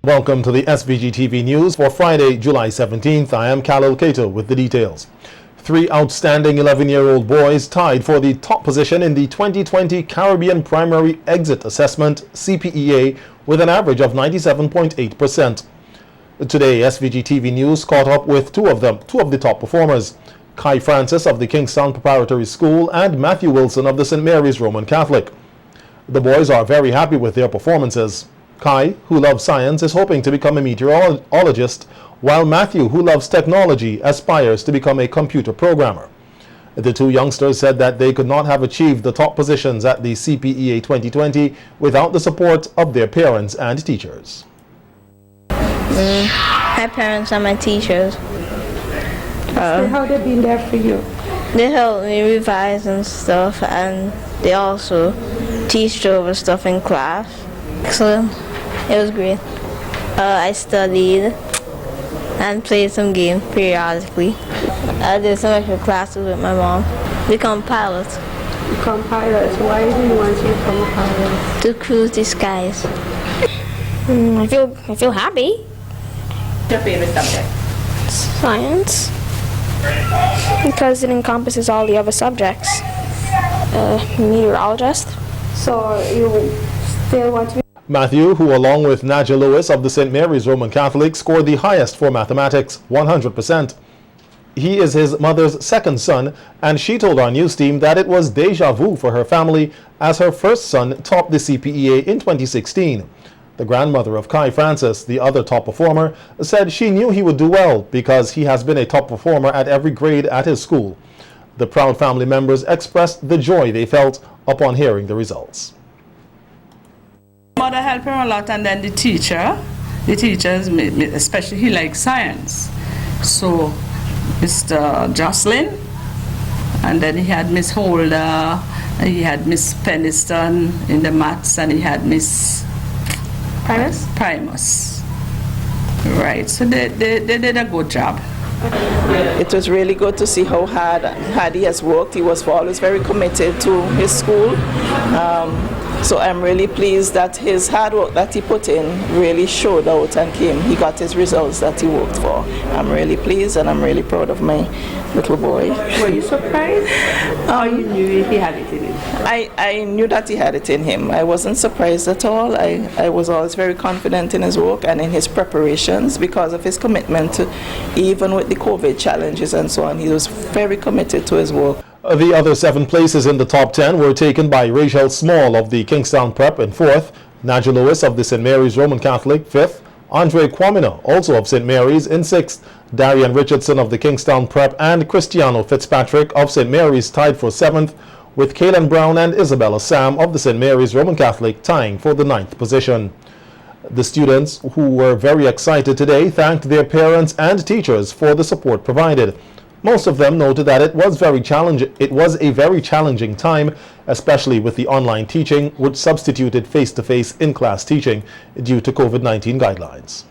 Welcome to the SVG-TV news for Friday, July 17th. I am Khalil Kato with the details. 3 outstanding 11-year-old boys tied for the top position in the 2020 Caribbean Primary Exit Assessment (CPEA) with an average of 97.8%. Today, SVG-TV News caught up with two of the top performers, Kai Francis of the Kingstown Preparatory School and Matthew Wilson of the St. Mary's Roman Catholic. The boys are very happy with their performances. Kai, who loves science, is hoping to become a meteorologist, while Matthew, who loves technology, aspires to become a computer programmer. The two youngsters said that they could not have achieved the top positions at the CPEA 2020 without the support of their parents and teachers. My parents and my teachers. So how they been there for you? They helped me revise and stuff, and they also teach over stuff in class. So it was great. I studied and played some games periodically. I did some extra classes with my mom. Become pilots. Become pilots? Why do you want to become a pilot? To cruise the skies. I feel happy. Your favorite subject? Science. Because it encompasses all the other subjects. Meteorologist. So you still want to be? Matthew, who along with Naja Lewis of the St. Mary's Roman Catholic scored the highest for mathematics, 100%. He is his mother's second son, and she told our news team that it was deja vu for her family as her first son topped the CPEA in 2016. The grandmother of Kai Francis, the other top performer, said she knew he would do well because he has been a top performer at every grade at his school. The proud family members expressed the joy they felt upon hearing the results. Mother helped him a lot, and then the teachers, especially he likes science. So Mr. Jocelyn, and then he had Miss Holder, and he had Miss Peniston in the maths, and he had Miss Primus. Right, so they did a good job. It was really good to see how hard he has worked. He was always very committed to his school. So I'm really pleased that his hard work that he put in really showed out and came. He got his results that he worked for. I'm really pleased and I'm really proud of my little boy. Were you surprised? Or you knew he had it in him? I knew that he had it in him. I wasn't surprised at all. I was always very confident in his work and in his preparations because of his commitment to, even with the COVID challenges and so on, he was very committed to his work. The other 7 places in the top 10 were taken by Rachel Small of the Kingstown Prep in 4th, Naja Lewis of the St. Mary's Roman Catholic 5th, Andre Kwamina, also of St. Mary's, in 6th, Darian Richardson of the Kingstown Prep and Cristiano Fitzpatrick of St. Mary's tied for 7th, with Kaylin Brown and Isabella Sam of the St. Mary's Roman Catholic tying for the 9th position. The students, who were very excited today, thanked their parents and teachers for the support provided. Most of them noted that it was a very challenging time, especially with the online teaching, which substituted face-to-face in-class teaching due to COVID-19 guidelines.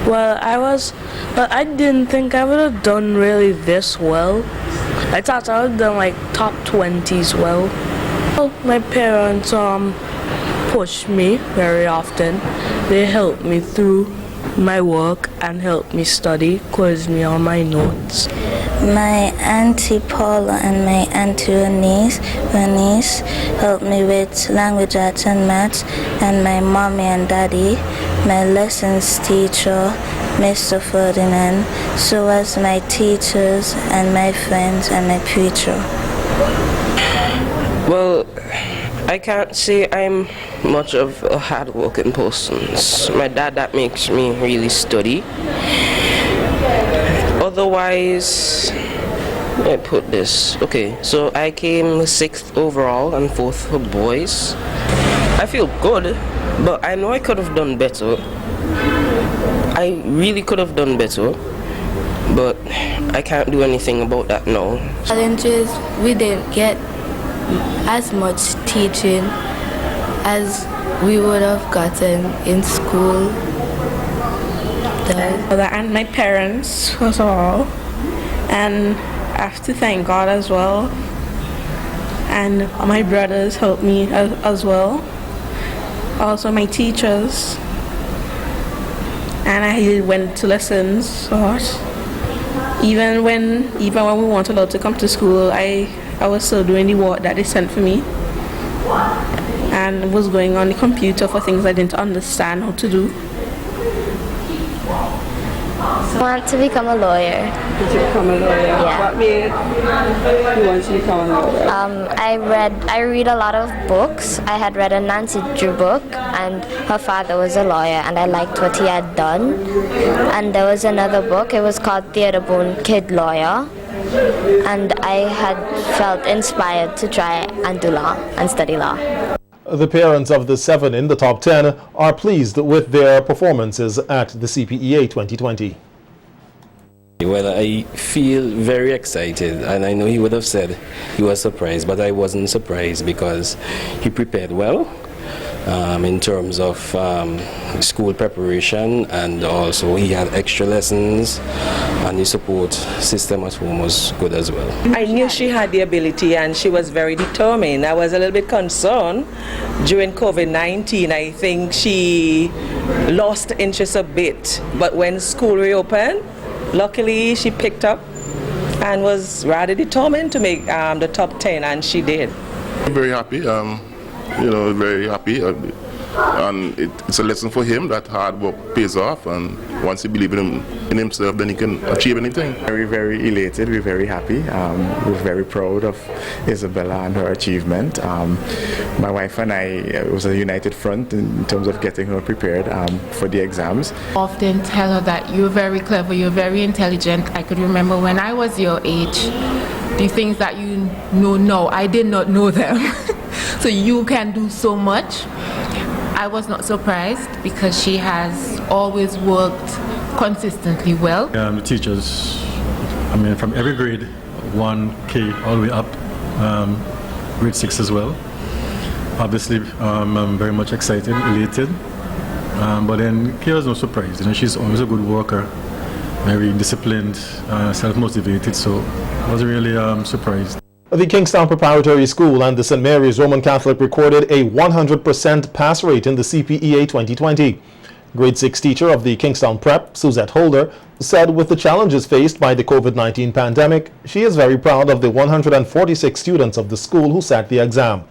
Well, I didn't think I would have done really this well. I thought I would have done like top 20s well. My parents pushed me very often. They helped me through my work and helped me study, quiz me on my notes. My auntie Paula and my auntie Renise helped me with language arts and maths, and my mommy and daddy, my lessons teacher, Mr. Ferdinand, so as my teachers and my friends and my preacher. Well, I can't say I'm much of a hard-working person. It's my dad that makes me really study. Otherwise, I put this. Okay, so I came 6th overall and 4th for boys. I feel good, but I know I could have done better. I really could have done better, but I can't do anything about that now. Challenges, we didn't get as much teaching as we would have gotten in school. And my parents was all, and I have to thank God as well, and my brothers helped me as well. also my teachers. And I went to lessons a lot. Even when we weren't allowed to come to school, I was still doing the work that they sent for me. And was going on the computer for things I didn't understand how to do. I want to become a lawyer. Did you become a lawyer? Yeah. What made you want to become a lawyer? I read a lot of books. I had read a Nancy Drew book, and her father was a lawyer, and I liked what he had done. And there was another book. It was called Theodore Boone, Kid Lawyer, and I had felt inspired to try and do law and study law. The parents of the 7 in the top 10 are pleased with their performances at the CPEA 2020. Well, I feel very excited, and I know he would have said he was surprised, but I wasn't surprised because he prepared well in terms of school preparation, and also he had extra lessons, and the support system at home was good as well. I knew she had the ability and she was very determined. I was a little bit concerned during COVID-19. I think she lost interest a bit, but when school reopened, luckily she picked up and was rather determined to make the top 10, and she did. I'm very happy, very happy. And it's a lesson for him that hard work pays off, and once he believes in himself, then he can achieve anything. Very elated, we're very happy. We're very proud of Isabella and her achievement. My wife and I, it was a united front in terms of getting her prepared for the exams. Often tell her that you're very clever, you're very intelligent. I could remember when I was your age, the things that you know now, I did not know them. So you can do so much. I was not surprised because she has always worked consistently well. The teachers, from every grade, 1K all the way up, grade 6 as well. Obviously, I'm very much excited, elated, but then Kay was no surprise. She's always a good worker, very disciplined, self-motivated, so I was really surprised. The Kingstown Preparatory School and the St. Mary's Roman Catholic recorded a 100% pass rate in the CPEA 2020. Grade 6 teacher of the Kingstown Prep, Suzette Holder, said with the challenges faced by the COVID-19 pandemic, she is very proud of the 146 students of the school who sat the exam.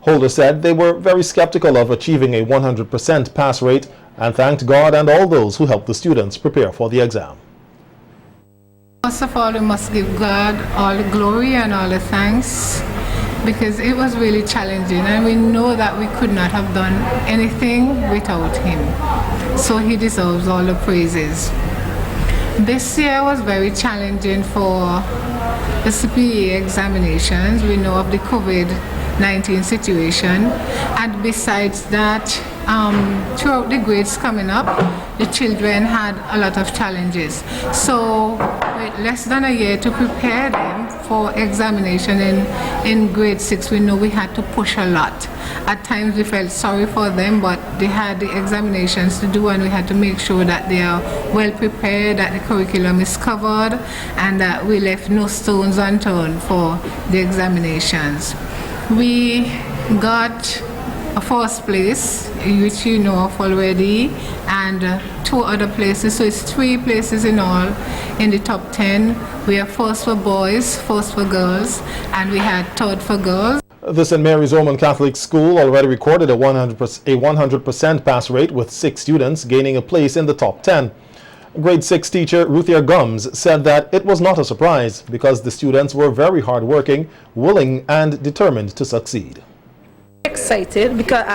Holder said they were very skeptical of achieving a 100% pass rate and thanked God and all those who helped the students prepare for the exam. First of all, we must give God all the glory and all the thanks, because it was really challenging, and we know that we could not have done anything without Him. So He deserves all the praises. This year was very challenging for the CPEA examinations. We know of the COVID-19 situation, and besides that, throughout the grades coming up, the children had a lot of challenges. So with less than a year to prepare them for examination in grade 6, we know we had to push a lot. At times we felt sorry for them, but they had the examinations to do, and we had to make sure that they are well prepared, that the curriculum is covered, and that we left no stones unturned for the examinations. We got a first place, which you know of already, and 2 other places, so it's 3 places in all in the top 10. We are first for boys, first for girls, and we had 3rd for girls. The St. Mary's Roman Catholic School already recorded a 100% pass rate, with 6 students gaining a place in the top 10. Grade 6 teacher Ruthia Gums said that it was not a surprise because the students were very hardworking, willing and determined to succeed. Excited because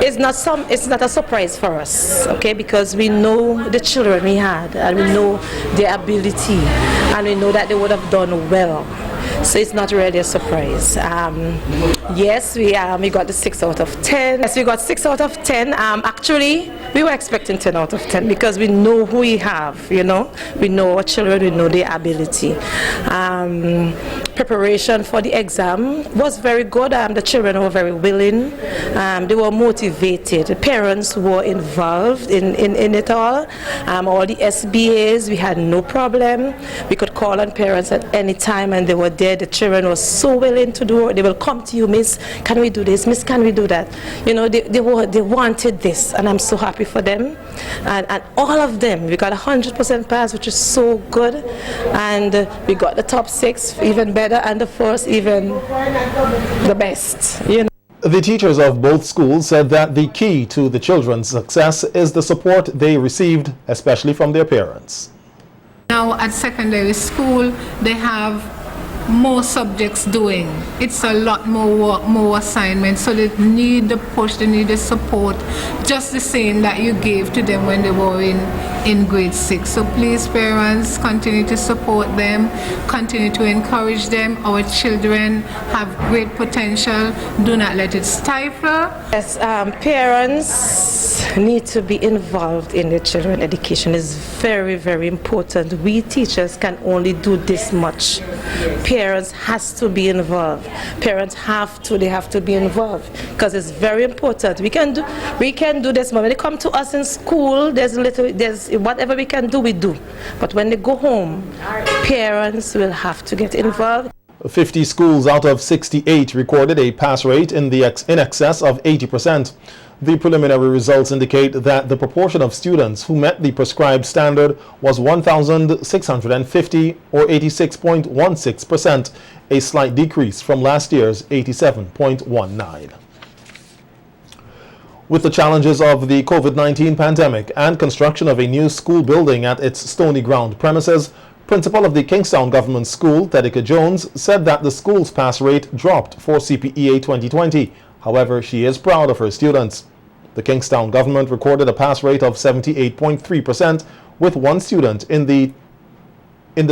it's not a surprise for us, okay, because we know the children we had, and we know their ability, and we know that they would have done well. So it's not really a surprise. Yes, we got the 6 out of 10. Yes, we got 6 out of 10. Actually, we were expecting 10 out of 10 because we know who we have, we know our children, we know their ability. Preparation for the exam was very good. The children were very willing. They were motivated. The parents were involved in it all. All the SBAs, we had no problem. We could call on parents at any time and they were there, the children were so willing to do it. They will come to you, Miss, can we do this? Miss, can we do that? You know, they wanted this, and I'm so happy for them. And all of them, we got 100% pass, which is so good. And we got the top 6 even better, and the first even the best. You know. The teachers of both schools said that the key to the children's success is the support they received, especially from their parents. Now at secondary school, they have more subjects doing. It's a lot more work, more assignments, so they need the push, they need the support, just the same that you gave to them when they were in grade 6. So please, parents, continue to support them, continue to encourage them. Our children have great potential. Do not let it stifle. Yes, parents need to be involved in their children's education. It's very, very important. We teachers can only do this much. Parents has to be involved. Parents have to be involved, because it's very important. We can do this, but when they come to us in school, there's whatever we can do, we do. But when they go home, parents will have to get involved. 50 schools out of 68 recorded a pass rate in excess of 80%. The preliminary results indicate that the proportion of students who met the prescribed standard was 1,650, or 86.16%, a slight decrease from last year's 87.19. With the challenges of the COVID-19 pandemic and construction of a new school building at its Stony Ground premises, Principal of the Kingstown Government School, Tedika Jones, said that the school's pass rate dropped for CPEA 2020. However, she is proud of her students. The Kingstown government recorded a pass rate of 78.3%, with one student in the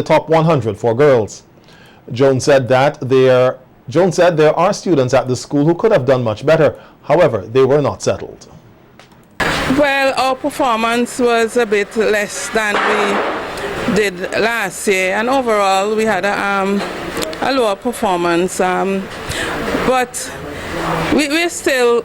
top 100 for girls. Jones said there are students at the school who could have done much better. However, they were not settled. Well, our performance was a bit less than we did last year, and overall we had a lower performance, but we're still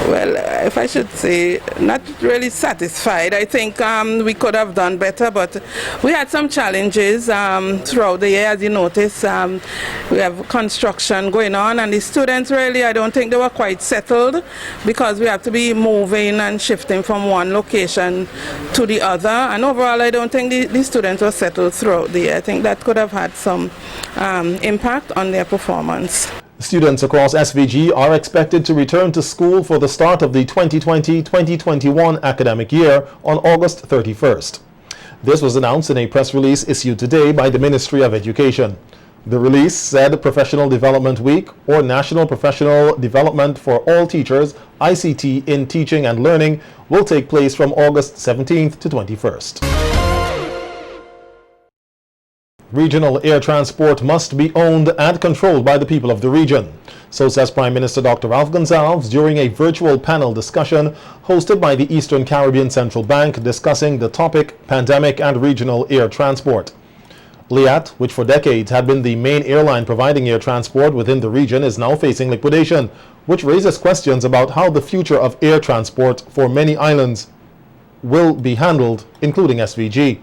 well, if I should say, not really satisfied. I think we could have done better, but we had some challenges throughout the year. As you notice, we have construction going on, and the students really, I don't think they were quite settled, because we have to be moving and shifting from one location to the other, and overall I don't think the students were settled throughout the year. I think that could have had some impact on their performance. Students across SVG are expected to return to school for the start of the 2020-2021 academic year on August 31st. This was announced in a press release issued today by the Ministry of Education. The release said Professional Development Week, or National Professional Development for All Teachers, ICT in Teaching and Learning, will take place from August 17th to 21st. Regional air transport must be owned and controlled by the people of the region. So says Prime Minister Dr. Ralph Gonsalves during a virtual panel discussion hosted by the Eastern Caribbean Central Bank discussing the topic pandemic and regional air transport. LIAT, which for decades had been the main airline providing air transport within the region, is now facing liquidation, which raises questions about how the future of air transport for many islands will be handled, including SVG.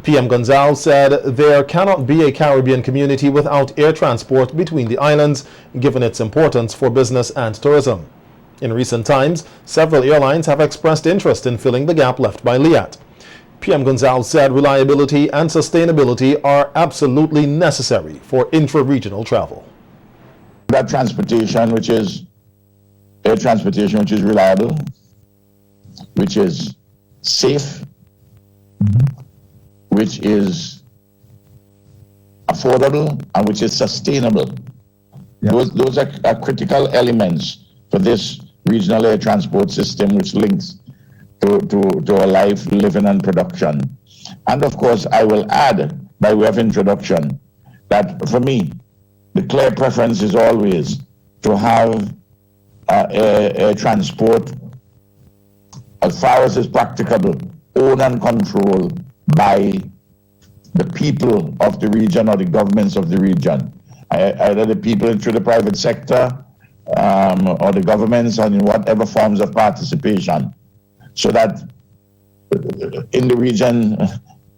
PM Gonsalves said there cannot be a Caribbean community without air transport between the islands, given its importance for business and tourism. In recent times, several airlines have expressed interest in filling the gap left by LIAT. PM Gonsalves said reliability and sustainability are absolutely necessary for intra-regional travel. That transportation, which is air transportation, which is reliable, which is safe, which is affordable, and which is sustainable. Yeah. Those are critical elements for this regional air transport system, which links to our life, living, and production. And of course, I will add, by way of introduction, that for me, the clear preference is always to have air transport, as far as is practicable, owned and controlled by the people of the region or the governments of the region, either the people through the private sector or the governments, and in whatever forms of participation, so that in the region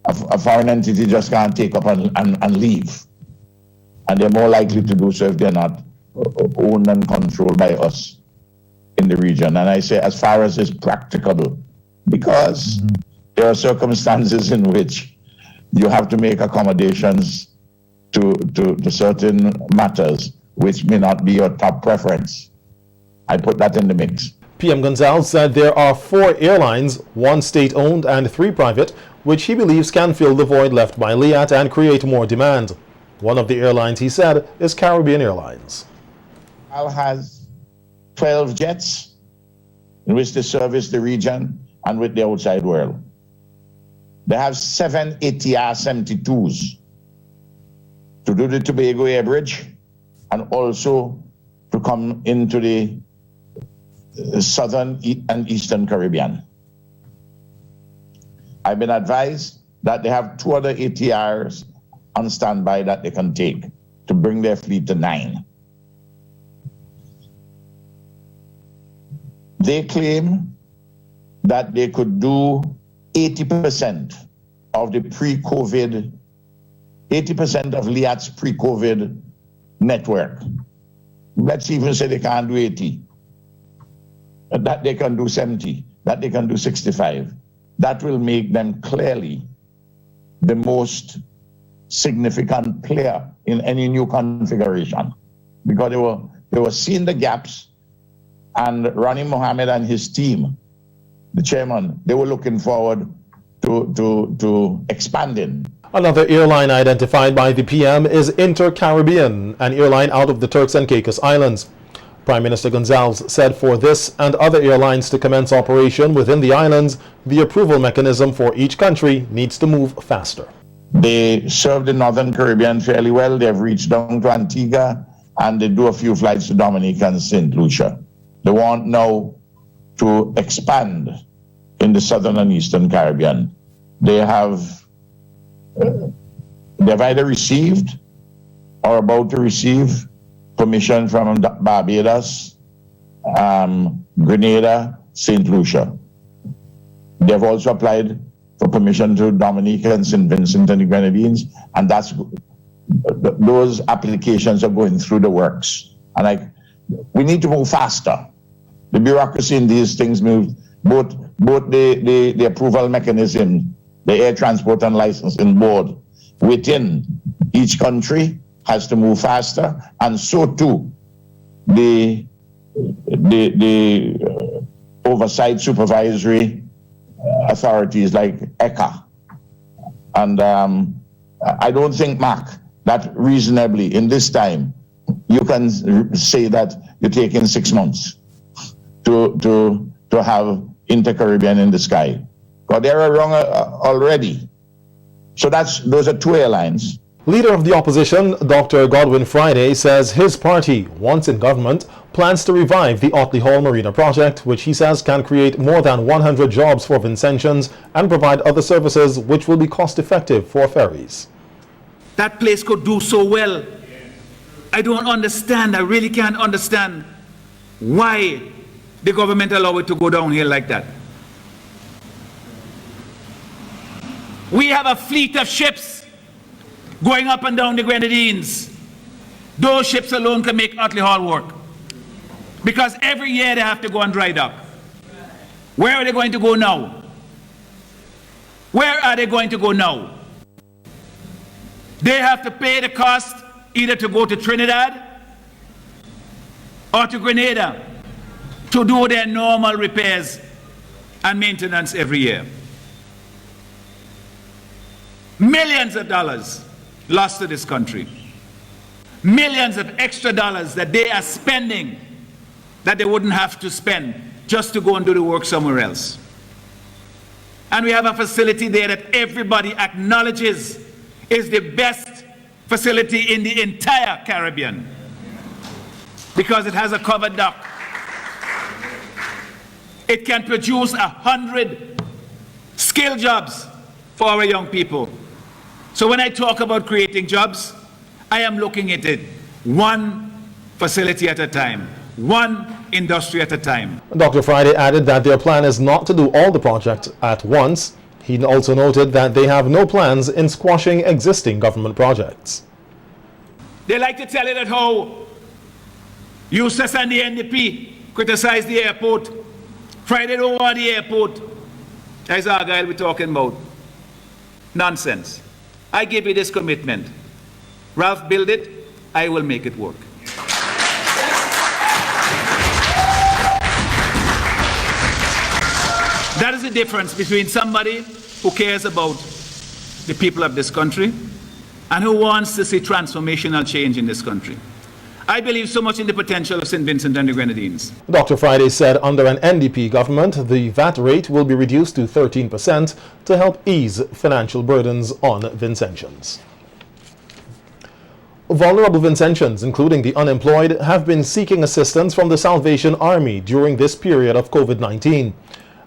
a foreign entity just can't take up and leave. And they're more likely to do so if they're not owned and controlled by us in the region. And I say as far as is practicable, because there are circumstances in which you have to make accommodations to certain matters which may not be your top preference. I put that in the mix. PM Gonzalez said there are 4 airlines, 1 state-owned and 3 private, which he believes can fill the void left by LIAT and create more demand. One of the airlines, he said, is Caribbean Airlines. Al has 12 jets in which they service the region and with the outside world. They have 7 ATR 72s to do the Tobago Air Bridge and also to come into the southern and eastern Caribbean. I've been advised that they have 2 other ATRs on standby that they can take to bring their fleet to 9. They claim that they could do 80% of the pre-COVID, 80% of LIAT's pre-COVID network. Let's even say they can't do 80. That they can do 70, that they can do 65. That will make them clearly the most significant player in any new configuration, because they were seeing the gaps, and Ronnie Mohammed and his team, the chairman, they were looking forward to expanding. Another airline identified by the PM is Inter-Caribbean, an airline out of the Turks and Caicos Islands. Prime Minister Gonzalez said for this and other airlines to commence operation within the islands, the approval mechanism for each country needs to move faster. They serve the Northern Caribbean fairly well. They've reached down to Antigua, and they do a few flights to Dominica and St. Lucia. They want now to expand in the Southern and Eastern Caribbean. They've either received or about to receive permission from Barbados, Grenada, St. Lucia. They've also applied for permission to Dominica and St. Vincent and the Grenadines, and those applications are going through the works. And we need to move faster. The bureaucracy in these things moves, both the approval mechanism, the air transport and licensing board within each country has to move faster, and so too the oversight supervisory authorities like ECA. And I don't think, Mark, that reasonably in this time you can say that you're taking 6 months to have Inter-Caribbean in the sky. Because they're wrong already. So those are 2 airlines. Leader of the opposition, Dr. Godwin Friday, says his party, once in government, plans to revive the Otley Hall Marina project, which he says can create more than 100 jobs for Vincentians and provide other services which will be cost-effective for ferries. That place could do so well. I don't understand, I really can't understand why the government allow it to go downhill like that. We have a fleet of ships going up and down the Grenadines. Those ships alone can make Otley Hall work. Because every year they have to go on dry dock. Where are they going to go now? Where are they going to go now? They have to pay the cost either to go to Trinidad or to Grenada to do their normal repairs and maintenance every year. Millions of dollars lost to this country. Millions of extra dollars that they are spending that they wouldn't have to spend just to go and do the work somewhere else. And we have a facility there that everybody acknowledges is the best facility in the entire Caribbean because it has a covered dock. It can produce 100 skilled jobs for our young people. So when I talk about creating jobs, I am looking at it one facility at a time, one industry at a time. Dr. Friday added that their plan is not to do all the projects at once. He also noted that they have no plans in squashing existing government projects. They like to tell it at how Eustace and the NDP criticize the airport. Friday don't want the airport. As Argyle we're talking about. Nonsense. I give you this commitment. Ralph build it, I will make it work. That is the difference between somebody who cares about the people of this country and who wants to see transformational change in this country. I believe so much in the potential of St. Vincent and the Grenadines. Dr. Friday said under an NDP government, the VAT rate will be reduced to 13% to help ease financial burdens on Vincentians. Vulnerable Vincentians, including the unemployed, have been seeking assistance from the Salvation Army during this period of COVID-19.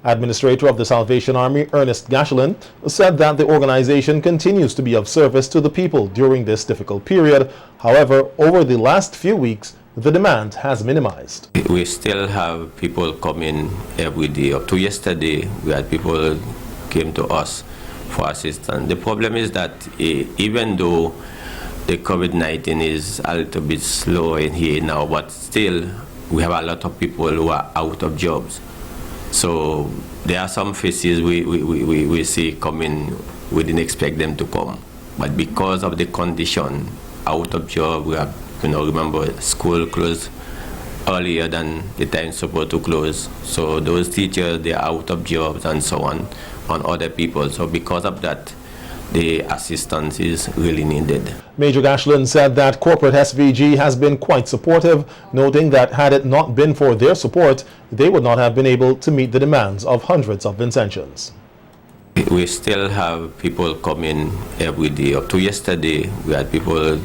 Administrator of the Salvation Army, Ernest Gashelin, said that the organization continues to be of service to the people during this difficult period. However, over the last few weeks, the demand has minimized. We still have people coming every day. Up to yesterday, we had people came to us for assistance. The problem is that even though the COVID-19 is a little bit slow in here now, but still we have a lot of people who are out of jobs. So there are some faces we see coming, we didn't expect them to come. But because of the condition, out of job, we have, remember, school closed earlier than the time supposed to close. So those teachers, they're out of jobs and so on other people. So because of that, the assistance is really needed. Major Gashelin said that corporate SVG has been quite supportive, noting that had it not been for their support, they would not have been able to meet the demands of hundreds of Vincentians. We still have people coming every day. Up to yesterday, we had people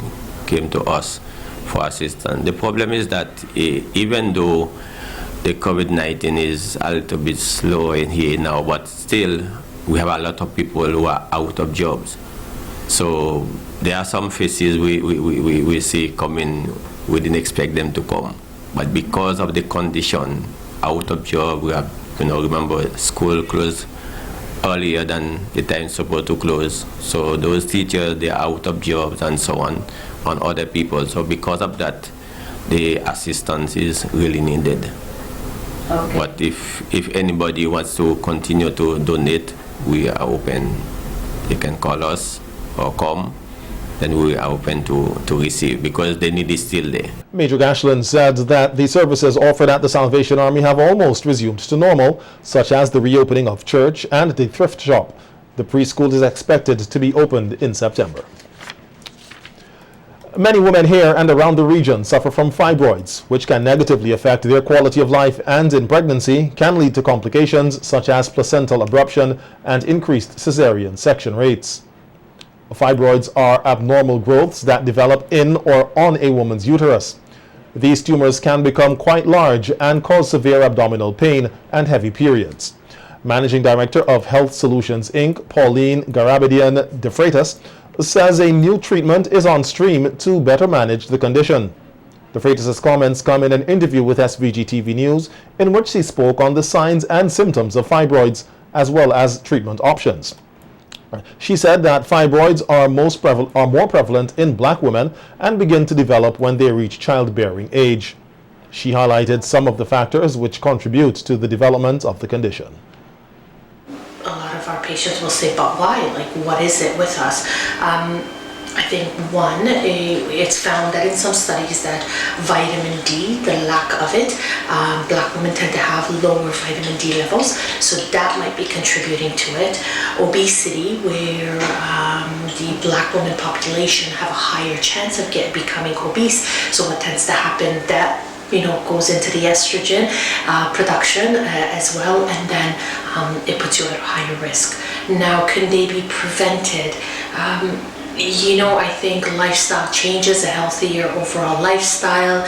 came to us for assistance. The problem is that even though the COVID-19 is a little bit slow in here now, but still we have a lot of people who are out of jobs. So there are some faces we see coming, we didn't expect them to come. But because of the condition, out of job, we have, remember, school closed earlier than the time supposed to close. So those teachers, they're out of jobs and so on other people. So because of that, the assistance is really needed. Okay. But if anybody wants to continue to donate, we are open. They can call us or come, then we are open to receive because the need is still there. Major Gashelin said that the services offered at the Salvation Army have almost resumed to normal, such as the reopening of church and the thrift shop. The preschool is expected to be opened in September. Many women here and around the region suffer from fibroids, which can negatively affect their quality of life and in pregnancy can lead to complications such as placental abruption and increased cesarean section rates. Fibroids are abnormal growths that develop in or on a woman's uterus. These tumors can become quite large and cause severe abdominal pain and heavy periods. Managing Director of Health Solutions Inc., Pauline Garabedian de Freitas, says a new treatment is on stream to better manage the condition. De Freitas' comments come in an interview with SVG-TV News in which she spoke on the signs and symptoms of fibroids as well as treatment options. She said that fibroids are more prevalent in black women and begin to develop when they reach childbearing age. She highlighted some of the factors which contribute to the development of the condition. A lot of our patients will say, but why? Like, what is it with us? I think one, it's found that in some studies that vitamin D, the lack of it, black women tend to have lower vitamin D levels, so that might be contributing to it. Obesity, where the black woman population have a higher chance of becoming obese, so what tends to happen, that goes into the estrogen production as well, and then it puts you at a higher risk. Now, can they be prevented? You know, I think lifestyle changes, a healthier overall lifestyle,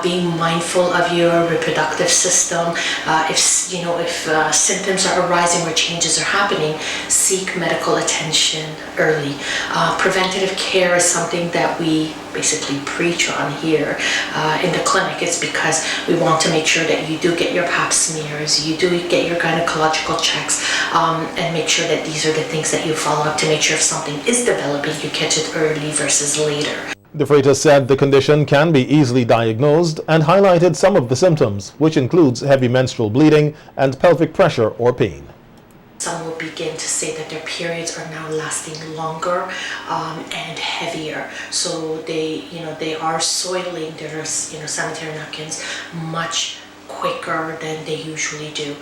being mindful of your reproductive system. If symptoms are arising or changes are happening, seek medical attention early. Preventative care is something that we basically preach on here in the clinic. It's because we want to make sure that you do get your pap smears, you do get your gynecological checks, and make sure that these are the things that you follow up to make sure if something is developing, you catch it early versus later. De Freitas said the condition can be easily diagnosed and highlighted some of the symptoms, which includes heavy menstrual bleeding and pelvic pressure or pain. Some will begin to say that their periods are now lasting longer and heavier. So they are soiling their sanitary napkins much quicker than they usually do.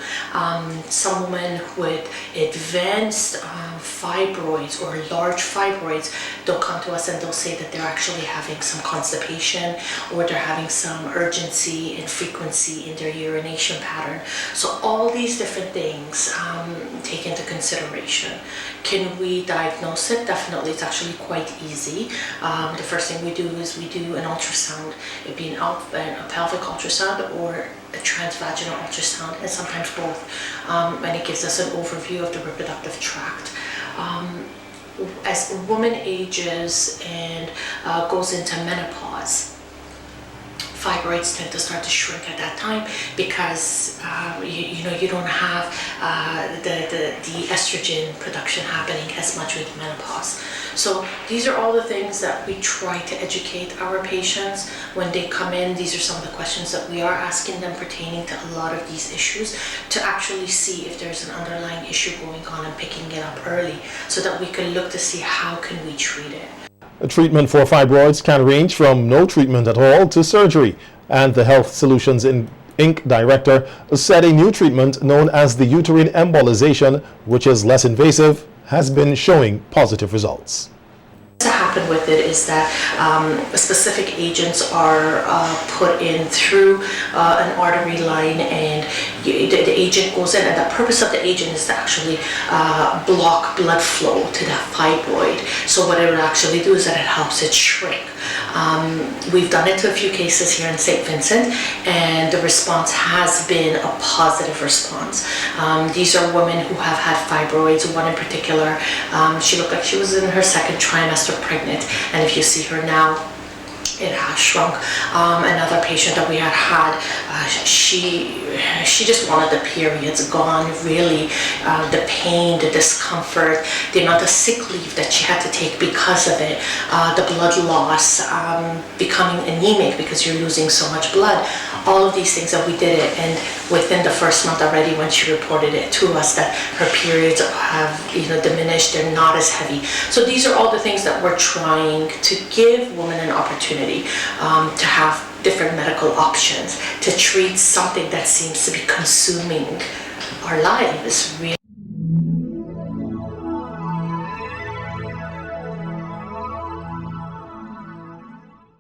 Some women with advanced fibroids or large fibroids, they'll come to us and they'll say that they're actually having some constipation or they're having some urgency and frequency in their urination pattern. So all these different things take into consideration. Can we diagnose it? Definitely, it's actually quite easy. The first thing we do is we do an ultrasound. It'd be a pelvic ultrasound or a transvaginal ultrasound, and sometimes both, and it gives us an overview of the reproductive tract. As a woman ages and goes into menopause, fibroids tend to start to shrink at that time because you don't have the estrogen production happening as much with menopause. So these are all the things that we try to educate our patients when they come in. These are some of the questions that we are asking them pertaining to a lot of these issues to actually see if there's an underlying issue going on and picking it up early so that we can look to see how can we treat it. Treatment for fibroids can range from no treatment at all to surgery, and the Health Solutions Inc. director said a new treatment known as the uterine embolization, which is less invasive, has been showing positive results. What happen with it is that specific agents are put in through an artery line, and the agent goes in, and the purpose of the agent is to actually block blood flow to that fibroid. So what it would actually do is that it helps it shrink. We've done it to a few cases here in St. Vincent, and the response has been a positive response. These are women who have had fibroids. One in particular, she looked like she was in her second trimester pregnant, and if you see her now, it has shrunk. Another patient that we had, she just wanted the periods gone, really. The pain, the discomfort, the amount of sick leave that she had to take because of it, the blood loss, becoming anemic because you're losing so much blood. All of these things that we did it, and within the first month already when she reported it to us that her periods have diminished, they're not as heavy. So these are all the things that we're trying to give women an opportunity to have different medical options to treat something that seems to be consuming our lives. Really.